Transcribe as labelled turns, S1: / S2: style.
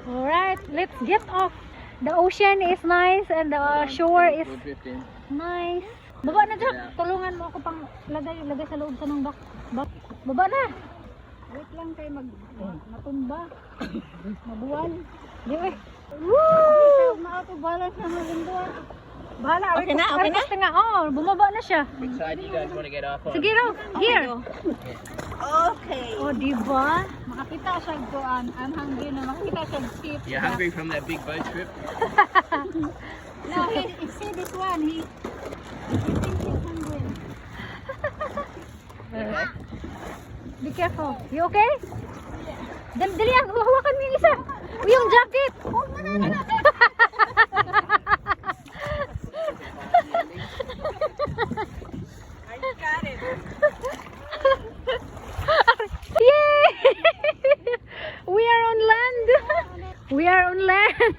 S1: Alright, let's get off. The ocean is nice and the shore is nice. Baba na dyan. Tulungan mo ako pang lagay sa loob sa ng baba na. Wait lang kayo matumba. Mabuwan. Di ba? Woo! Ma-auto balance na malinduan. Bahala. Okay na, okay na. Oh, bumaba na siya.
S2: Which side do you guys want to get off on?
S1: Sige raw. Here.
S3: Okay.
S1: Oh, di ba? Makakita siya doon. I'm hungry na. Makakita siya tip.
S2: You're hungry from that big boat trip?
S1: No, he see this one. He thinks he's hungry. Be careful. You okay? Dali ang hawakan mo yung isa. Yung jacket.
S3: I got it.
S1: Yay! We are on land. We are on land.